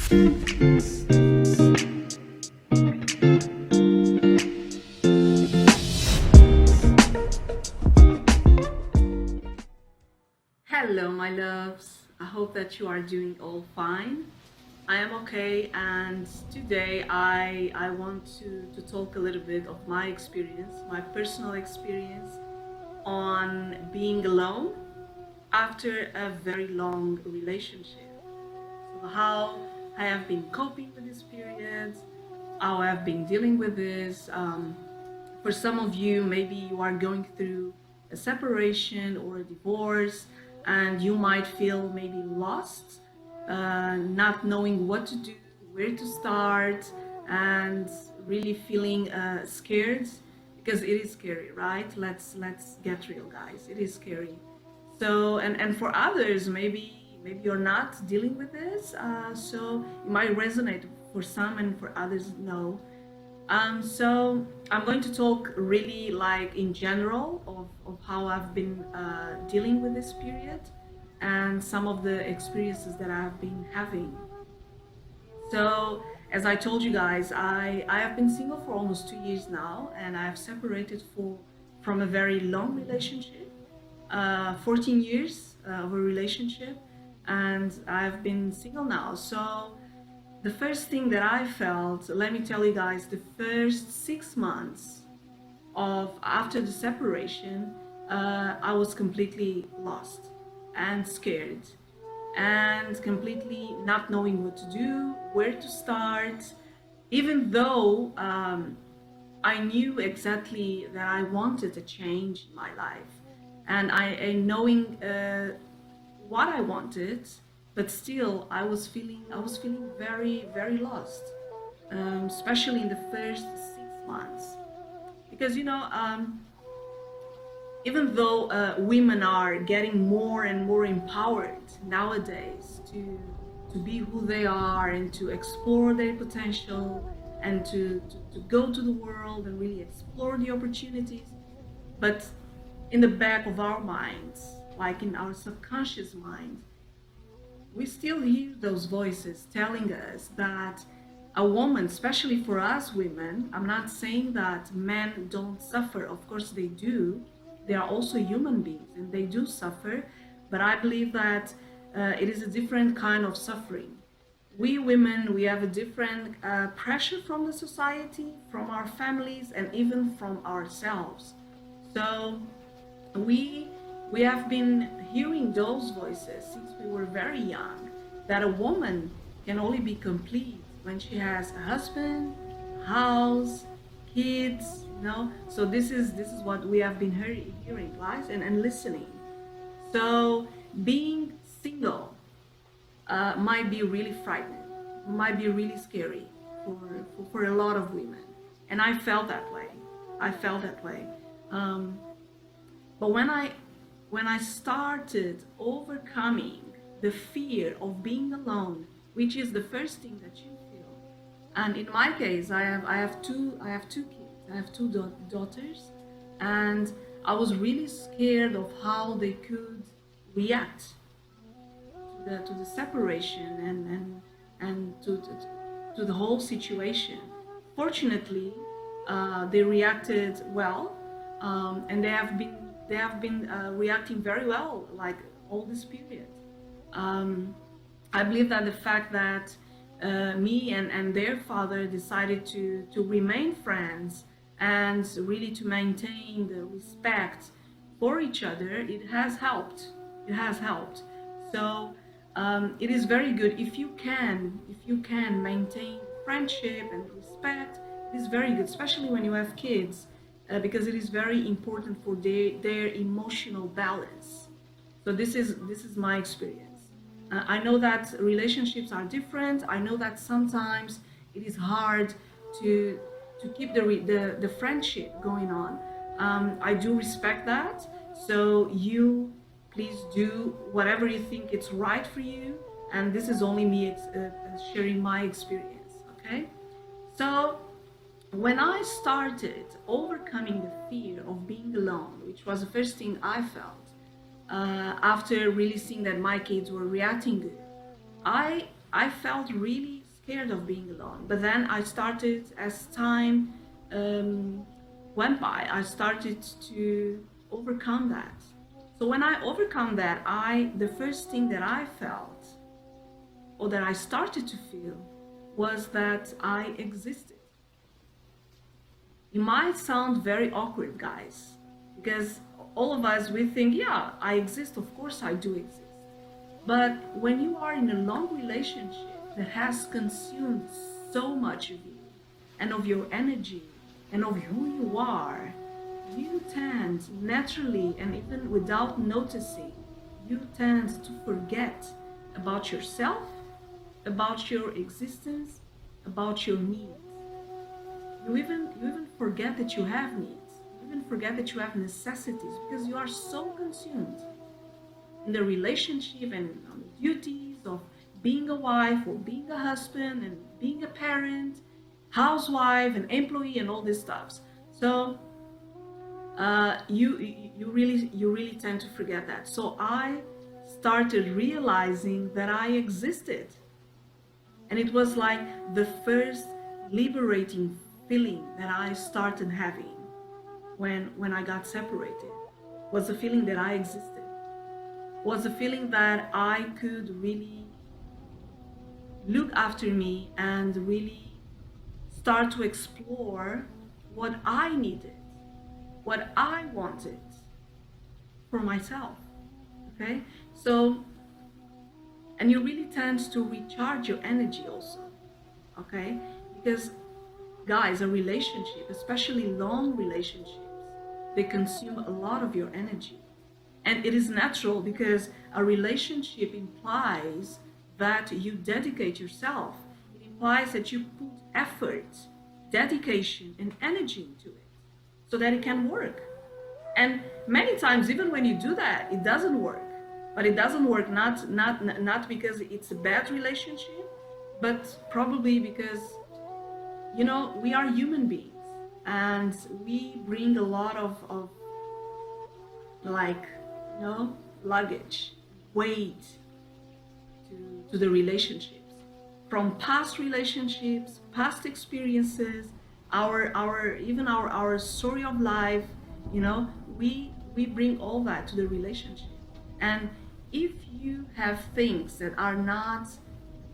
Hello, my loves. I hope that you are doing all fine. I am okay, and today I want to talk a little bit of my experience, my personal experience on being alone after a very long relationship. So, how I have been coping with this period, how I have been dealing with this. For some of you, maybe you are going through a separation or a divorce, and you might feel maybe lost, not knowing what to do, where to start, and really feeling scared because it is scary, right? Let's get real, guys. It is scary. So, and for others, maybe you're not dealing with this, so it might resonate for some, and for others, no. So I'm going to talk really like in general of how I've been dealing with this period and some of the experiences that I've been having. So as I told you guys, I have been single for almost 2 years now, and I've separated from a very long relationship, 14 years of a relationship, and I've been single now. So the first thing that I felt, let me tell you guys, the first 6 months of after the separation, I was completely lost and scared and completely not knowing what to do, where to start, even though I knew exactly that I wanted a change in my life, and I knowing what I wanted, but still I was feeling very lost, especially in the first 6 months, because even though women are getting more and more empowered nowadays to be who they are and to explore their potential and to go to the world and really explore the opportunities, but in the back of our minds, like in our subconscious mind, we still hear those voices telling us that a woman, especially for us women, I'm not saying that men don't suffer, of course they do. They are also human beings and they do suffer, but I believe that it is a different kind of suffering. We women, we have a different pressure from the society, from our families, and even from ourselves. So we we have been hearing those voices since we were very young, that a woman can only be complete when she has a husband, house, kids, so this is what we have been hearing, guys, and listening. So being single might be really frightening, might be really scary for a lot of women, and I felt that way. Um, but when I started overcoming the fear of being alone, which is the first thing that you feel, and in my case, I have two kids, I have two daughters, and I was really scared of how they could react to the separation and to the whole situation. Fortunately, they reacted well, and they have been reacting very well, like all this period. Um, I believe that the fact that me and their father decided to remain friends and really to maintain the respect for each other, it has helped. It has helped. So it is very good if you can maintain friendship and respect. It is very good, especially when you have kids, because it is very important for their emotional balance. So this is my experience. I know that relationships are different. I know that sometimes it is hard to keep the friendship going on. I do respect that. So you please do whatever you think it's right for you. And this is only me sharing my experience. Okay. So when I started overcoming the fear of being alone, which was the first thing I felt, after really seeing that my kids were reacting good, I I felt really scared of being alone. But then I started, as time um, went by, I started to overcome that. So when I overcome that, the first thing that I felt, or that I started to feel, was that I existed. It might sound very awkward, guys, because all of us, we think, yeah, I exist, of course I do exist. But when you are in a long relationship that has consumed so much of you and of your energy and of who you are, you tend naturally, and even without noticing, you tend to forget about yourself, about your existence, about your needs. You even forget that you have needs. You even forget that you have necessities because you are so consumed in the relationship and on the duties of being a wife or being a husband and being a parent, housewife and employee and all this stuff. So you really tend to forget that. So I started realizing that I existed, and it was like the first liberating feeling that I started having when I got separated, was the feeling that I existed, was the feeling that I could really look after me and really start to explore what I needed, what I wanted for myself. Okay, so, and you really tend to recharge your energy also. Okay, because guys, a relationship, especially long relationships, they consume a lot of your energy. And it is natural because a relationship implies that you dedicate yourself. It implies that you put effort, dedication, and energy into it so that it can work. And many times, even when you do that, it doesn't work. But it doesn't work not because it's a bad relationship, but probably because, we are human beings and we bring a lot of like, luggage, weight to the relationships, from past relationships, past experiences, our story of life. We bring all that to the relationship. And if you have things that are not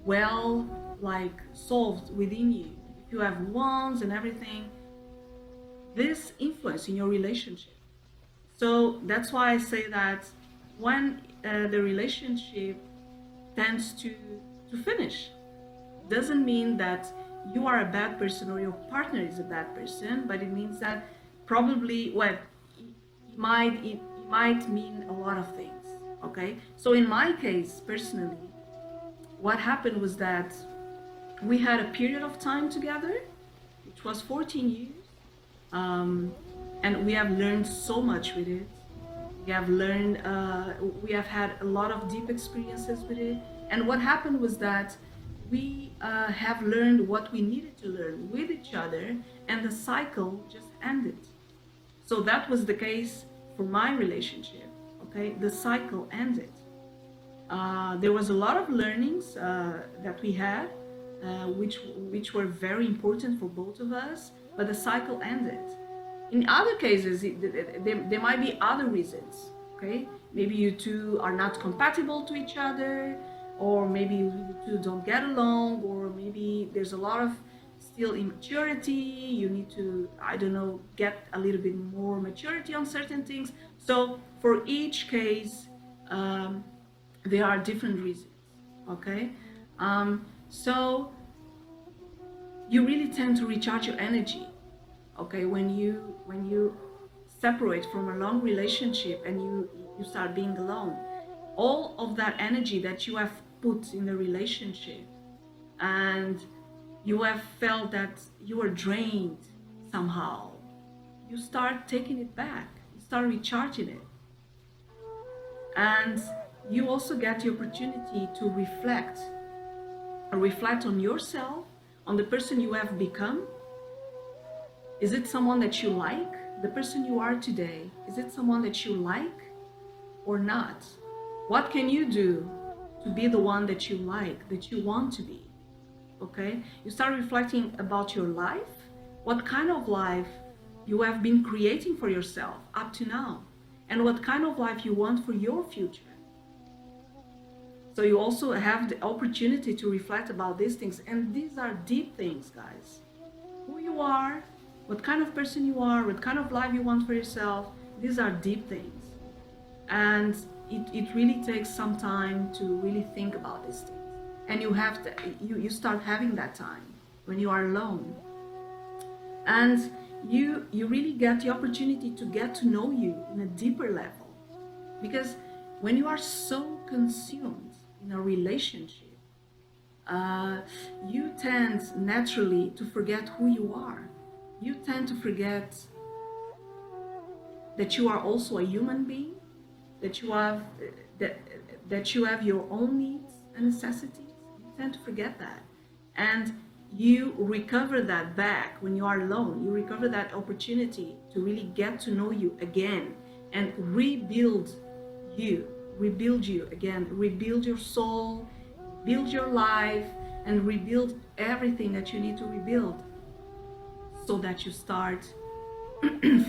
well, like, solved within you, if you have wounds and everything, this influence in your relationship. So that's why I say that when the relationship tends to finish, doesn't mean that you are a bad person or your partner is a bad person, but it means that probably, well, it might mean a lot of things. Okay, so in my case personally, what happened was that we had a period of time together, which was 14 years, and we have learned so much with it. We have had a lot of deep experiences with it. And what happened was that we have learned what we needed to learn with each other, and the cycle just ended. So that was the case for my relationship. Okay, the cycle ended. There was a lot of learnings that we had, which were very important for both of us, but the cycle ended. In other cases, there might be other reasons. Okay, maybe you two are not compatible to each other, or maybe you two don't get along, or maybe there's a lot of still immaturity. You need to, I don't know, get a little bit more maturity on certain things. So for each case, there are different reasons. Okay, so you really tend to recharge your energy. Okay, when you separate from a long relationship and you start being alone, all of that energy that you have put in the relationship, and you have felt that you are drained somehow, you start taking it back, you start recharging it. And you also get the opportunity to reflect on yourself, on the person you have become. Is it someone that you like? The person you are today, is it someone that you like or not? What can you do to be the one that you like, that you want to be. Okay? You start reflecting about your life, what kind of life you have been creating for yourself up to now, and what kind of life you want for your future. So you also have the opportunity to reflect about these things, and these are deep things, guys. Who you are, what kind of person you are, what kind of life you want for yourself, these are deep things. And it really takes some time to really think about these things. And you start having that time when you are alone. And you really get the opportunity to get to know you in a deeper level. Because when you are so consumed in a relationship, you tend naturally to forget who you are. You tend to forget that you are also a human being, that you have your own needs and necessities. You tend to forget that, and you recover that back when you are alone. You recover that opportunity to really get to know you again and rebuild you again, rebuild your soul, build your life, and rebuild everything that you need to rebuild, so that you start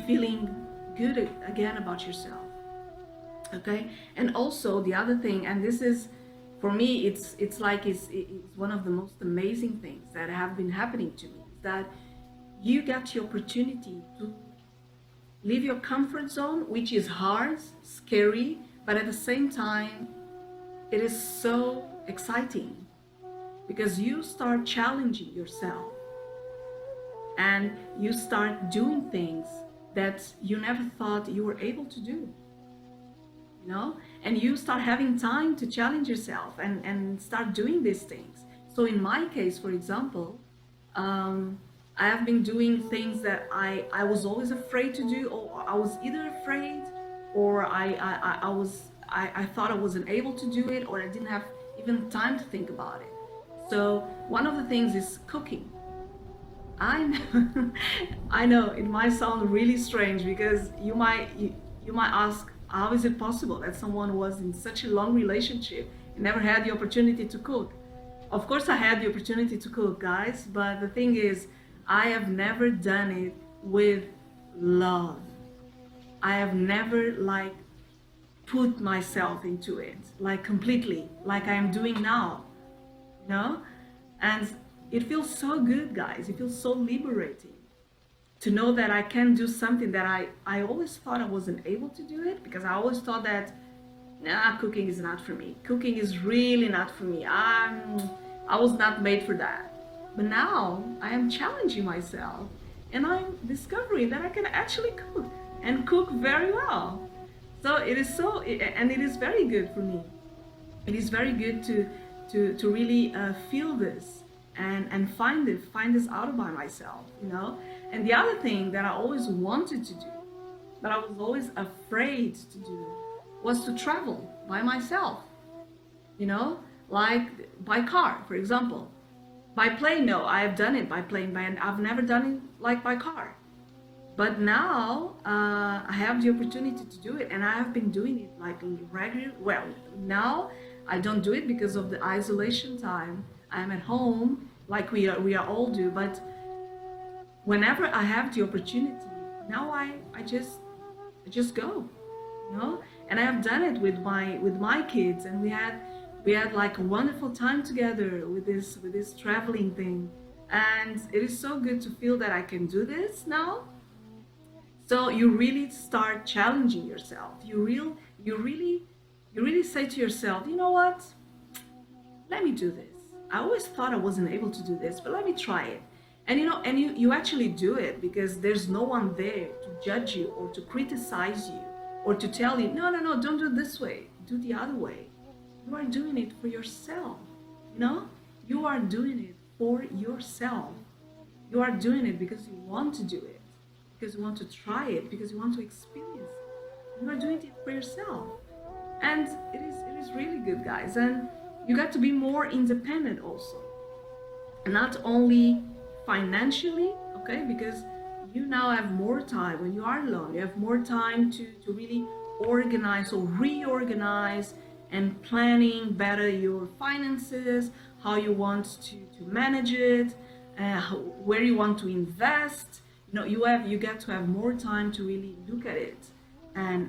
feeling good again about yourself. Okay? And also the other thing, and this is, for me, it's one of the most amazing things that have been happening to me, is that you get the opportunity to leave your comfort zone, which is hard, scary, but at the same time, it is so exciting, because you start challenging yourself and you start doing things that you never thought you were able to do, you know, and you start having time to challenge yourself and start doing these things. So in my case, for example, I have been doing things that I was always afraid to do, or I was either afraid, or I thought I wasn't able to do it, or I didn't have even time to think about it. So one of the things is cooking. I know it might sound really strange, because you might ask, how is it possible that someone was in such a long relationship and never had the opportunity to cook? Of course I had the opportunity to cook, guys, but the thing is, I have never done it with love. I have never put myself into it completely, like I am doing now, you know? And it feels so good, guys. It feels so liberating to know that I can do something that I always thought I wasn't able to do it, because I always thought that, nah, cooking is not for me. Cooking is really not for me. I was not made for that. But now I am challenging myself, and I'm discovering that I can actually cook, and cook very well. So it is very good for me. It is very good to really feel this and find this out by myself, you know. And the other thing that I always wanted to do, but I was always afraid to do, was to travel by myself, you know, like by car, for example. By plane, no, I have done it by plane, but I've never done it by car. But now I have the opportunity to do it, and I have been doing it regular. Well, now I don't do it because of the isolation time. I'm at home, like we are all do. But whenever I have the opportunity, now I just go, you know. And I have done it with my kids, and we had like a wonderful time together with this traveling thing, and it is so good to feel that I can do this now. So you really start challenging yourself. You really say to yourself, you know what? Let me do this. I always thought I wasn't able to do this, but let me try it. And you actually do it, because there's no one there to judge you or to criticize you or to tell you, no, don't do it this way, do the other way. You are doing it for yourself, you know? You are doing it for yourself. You are doing it because you want to do it, because you want to try it, because you want to experience it. You are doing it for yourself. And it is really good, guys. And you got to be more independent also. Not only financially, okay, because you now have more time when you are alone. You have more time to really organize or reorganize and planning better your finances, how you want to manage it, where you want to invest. You get to have more time to really look at it and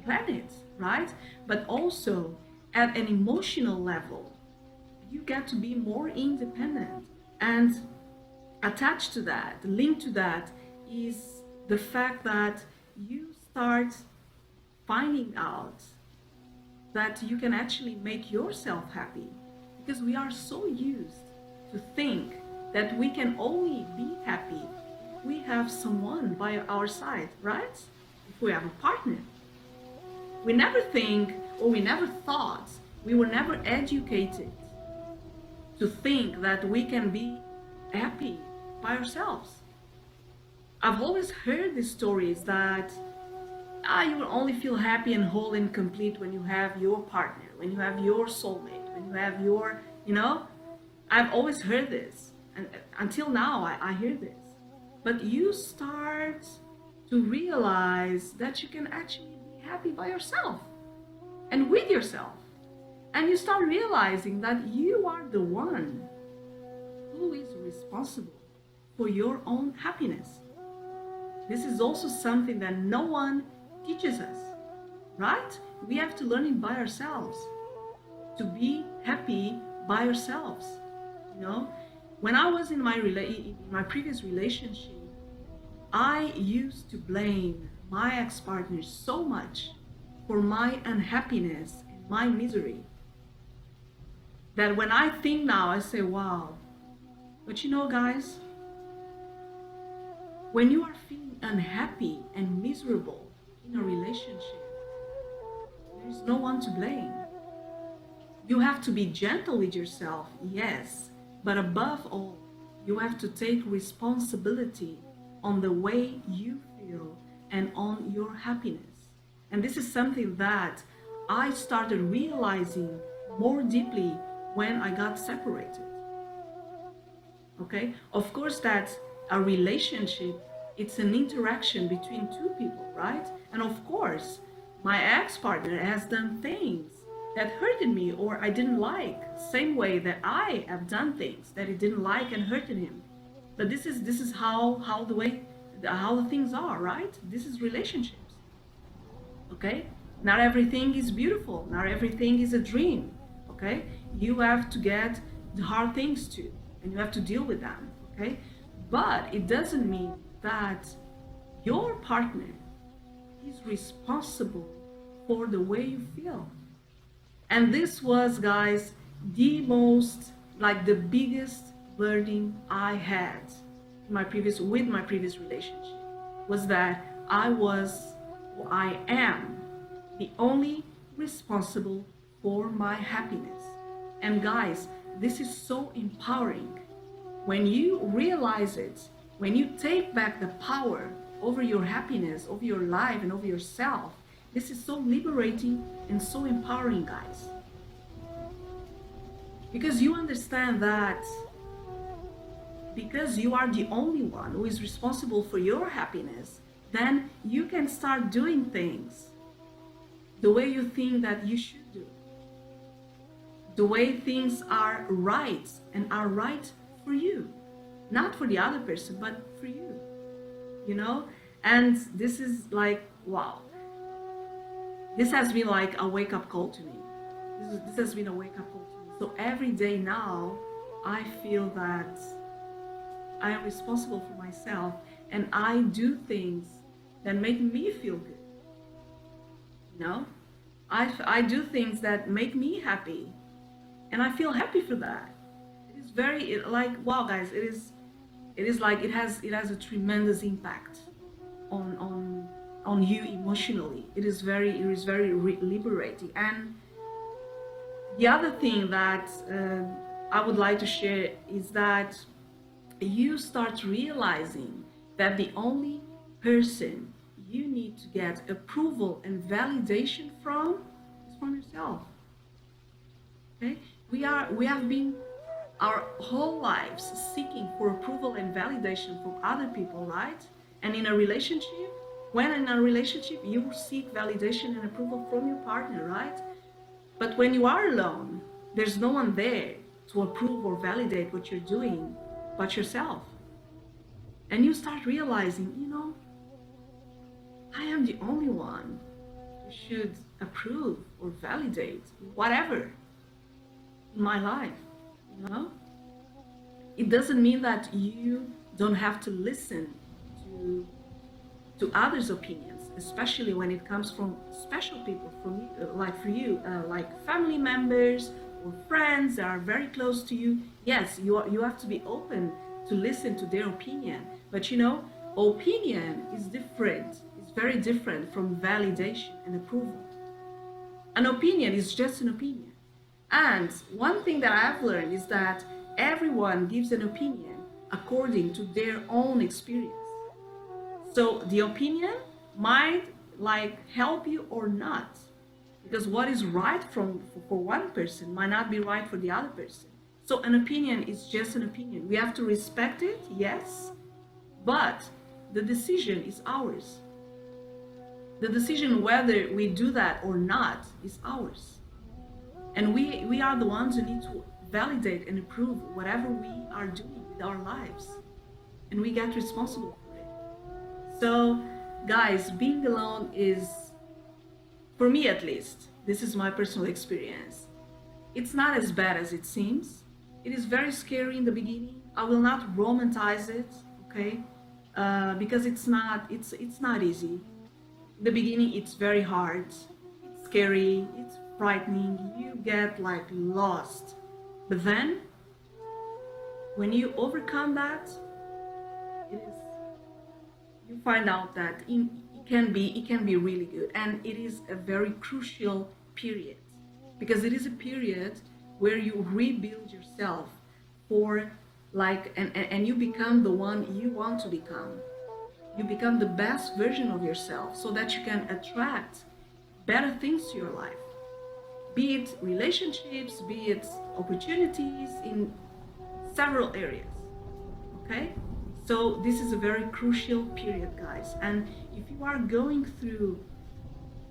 plan it, right? But also at an emotional level, you get to be more independent. And attached to that, linked to that, is the fact that you start finding out that you can actually make yourself happy, because we are so used to think that we can only be happy if we have someone by our side, right? If we have a partner. We never think, or we never thought, we were never educated to think that we can be happy by ourselves. I've always heard these stories that you will only feel happy and whole and complete when you have your partner, when you have your soulmate, when you have your, I've always heard this. And until now, I hear this. But you start to realize that you can actually be happy by yourself and with yourself. And you start realizing that you are the one who is responsible for your own happiness. This is also something that no one teaches us, right? We have to learn it by ourselves, to be happy by ourselves. When I was in my previous relationship, I used to blame my ex-partner so much for my unhappiness and my misery that when I think now, I say, wow. But guys, when you are feeling unhappy and miserable in a relationship, there is no one to blame. You have to be gentle with yourself, yes, but above all, you have to take responsibility on the way you feel and on your happiness. And this is something that I started realizing more deeply when I got separated. Okay? Of course, that a relationship, it's an interaction between two people, right? And of course, my ex-partner has done things that hurted me or I didn't like, same way that I have done things that he didn't like and hurted him. But this is how the things are, right? This is relationships. Okay? Not everything is beautiful. Not everything is a dream. Okay? You have to get the hard things too, and you have to deal with them. Okay? But it doesn't mean that your partner is responsible for the way you feel. And this was, guys, the biggest learning I had in my previous relationship, was that I am the only responsible for my happiness. And guys, this is so empowering. When you realize it, when you take back the power over your happiness, over your life, and over yourself, this is so liberating and so empowering, guys. Because you understand that because you are the only one who is responsible for your happiness, then you can start doing things the way you think that you should do. The way things are right and are right for you. Not for the other person, but for you. And this is like, wow. This has been like a wake-up call to me. This has been a wake-up call to me. So every day now, I feel that I am responsible for myself, and I do things that make me feel good. I do things that make me happy, and I feel happy for that. It is very wow, guys. It is like it has a tremendous impact on you emotionally. It is very liberating. And the other thing that I would like to share is that you start realizing that the only person you need to get approval and validation from is from yourself. Okay? We have been our whole lives seeking for approval and validation from other people, right? And in a relationship, you seek validation and approval from your partner, right? But when you are alone, there's no one there to approve or validate what you're doing but yourself. And you start realizing, I am the only one who should approve or validate whatever in my life, you know? It doesn't mean that you don't have to listen to to others' opinions, especially when it comes from special people, from you, like for you, like family members or friends that are very close to you. Yes, you have to be open to listen to their opinion, but opinion is different. It's very different from validation and approval. An opinion is just an opinion. And one thing that I've learned is that everyone gives an opinion according to their own experience. So the opinion might help you or not, because what is right for one person might not be right for the other person. So an opinion is just an opinion. We have to respect it, yes, but the decision is ours. The decision whether we do that or not is ours. And we are the ones who need to validate and approve whatever we are doing with our lives. And we get responsible for it. So, guys, being alone is, for me at least, this is my personal experience. It's not as bad as it seems. It is very scary in the beginning. I will not romanticize it, okay? Because it's not easy. In the beginning, it's very hard. It's scary. It's frightening. You get lost. But then, when you overcome that, you find out that it can be really good, and it is a very crucial period, because it is a period where you rebuild yourself for and you become the one you want to become. You become the best version of yourself so that you can attract better things to your life, be it relationships, be it opportunities in several areas. Okay, so this is a very crucial period, guys. And if you are going through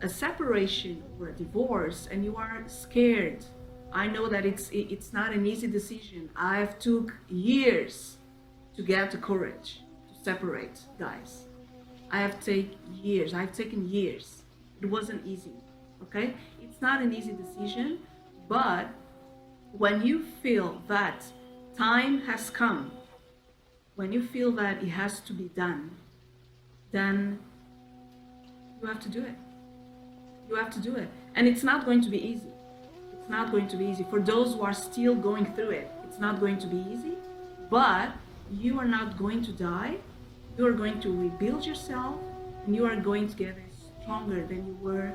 a separation or a divorce and you are scared, I know that it's not an easy decision. I've took years to get the courage to separate, guys. I've taken years. It wasn't easy, okay? It's not an easy decision, but when you feel that time has come, when you feel that it has to be done, then you have to do it. You have to do it. And it's not going to be easy. It's not going to be easy. For those who are still going through it, it's not going to be easy, but you are not going to die. You are going to rebuild yourself, and you are going to get stronger than you were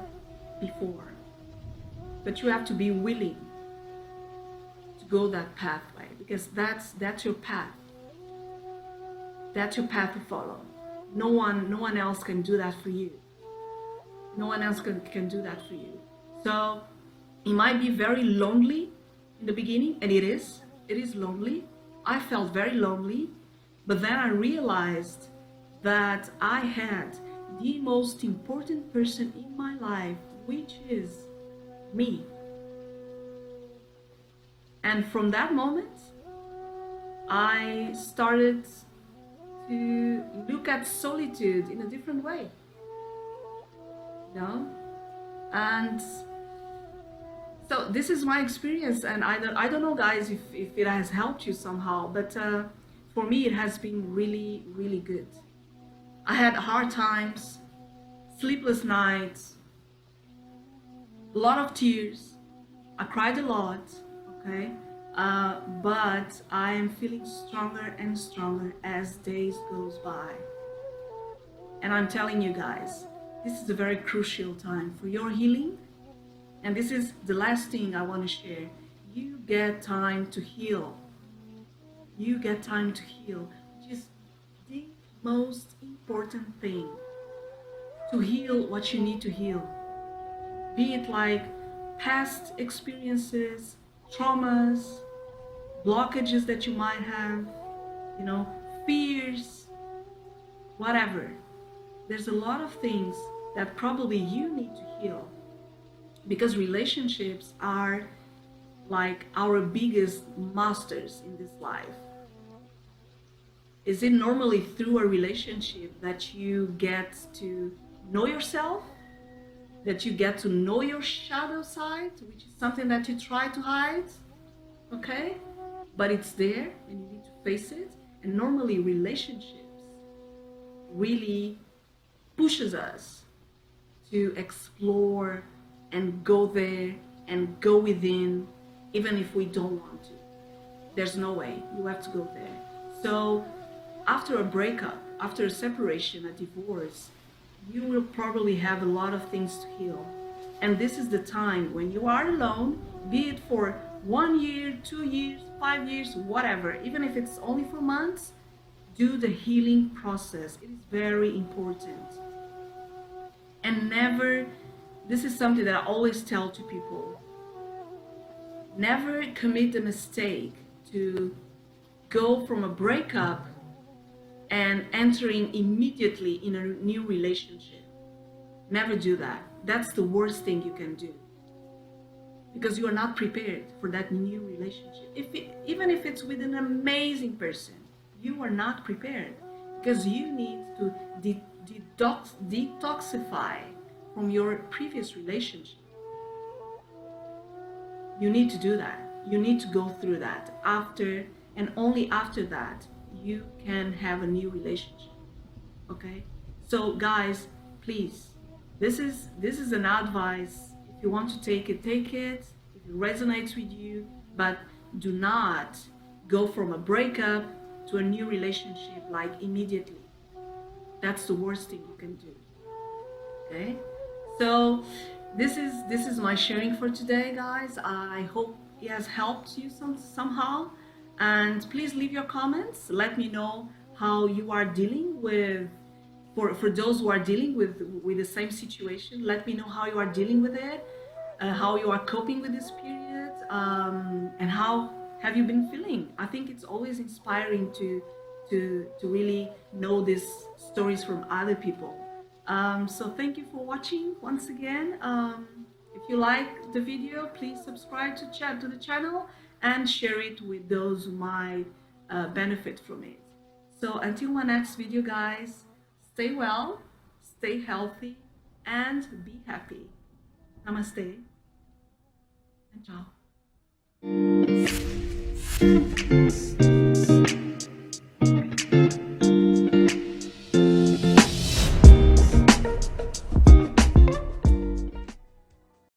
before. But you have to be willing to go that pathway, because that's your path. That's your path to follow. No one else can do that for you. No one else can do that for you. So it might be very lonely in the beginning, and it is lonely. I felt very lonely, but then I realized that I had the most important person in my life, which is me. And from that moment, I started to look at solitude in a different way. And so this is my experience, and I don't know, guys, if it has helped you somehow, but for me it has been really, really good. I had hard times, sleepless nights, a lot of tears. I cried a lot, okay? But I am feeling stronger and stronger as days goes by. And I'm telling you guys, this is a very crucial time for your healing. And this is the last thing I want to share. You get time to heal. You get time to heal, which is the most important thing. To heal what you need to heal. Be it past experiences, traumas, blockages that you might have, fears, whatever. There's a lot of things that probably you need to heal. because relationships are like our biggest masters in this life. Is it normally through a relationship that you get to know yourself, that you get to know your shadow side, which is something that you try to hide, okay? But it's there and you need to face it. And normally relationships really pushes us to explore and go there and go within, even if we don't want to. There's no way, you have to go there. So after a breakup, after a separation, a divorce, you will probably have a lot of things to heal. And this is the time when you are alone, be it for 1 year, 2 years, 5 years, whatever, even if it's only for months, do the healing process. It is very important. And never, this is something that I always tell to people, never commit the mistake to go from a breakup and entering immediately in a new relationship. Never do that. That's the worst thing you can do, because you are not prepared for that new relationship. Even if it's with an amazing person, you are not prepared, because you need to detoxify from your previous relationship. You need to do that. You need to go through that. After, and only after that, you can have a new relationship. Okay? So guys, please, this is an advice. If you want to take it, take it. If it resonates with you, but do not go from a breakup to a new relationship like immediately. That's the worst thing you can do. Okay? So this is my sharing for today, guys. I hope it has helped you somehow. And please leave your comments. Let me know how you are dealing with, for those who are dealing with the same situation. Let me know how you are dealing with it, how you are coping with this period, and how have you been feeling. I think it's always inspiring to really know these stories from other people. So thank you for watching once again. If you like the video, please subscribe to the channel and share it with those who might benefit from it. So until my next video, guys, stay well, stay healthy, and be happy. Namaste and ciao.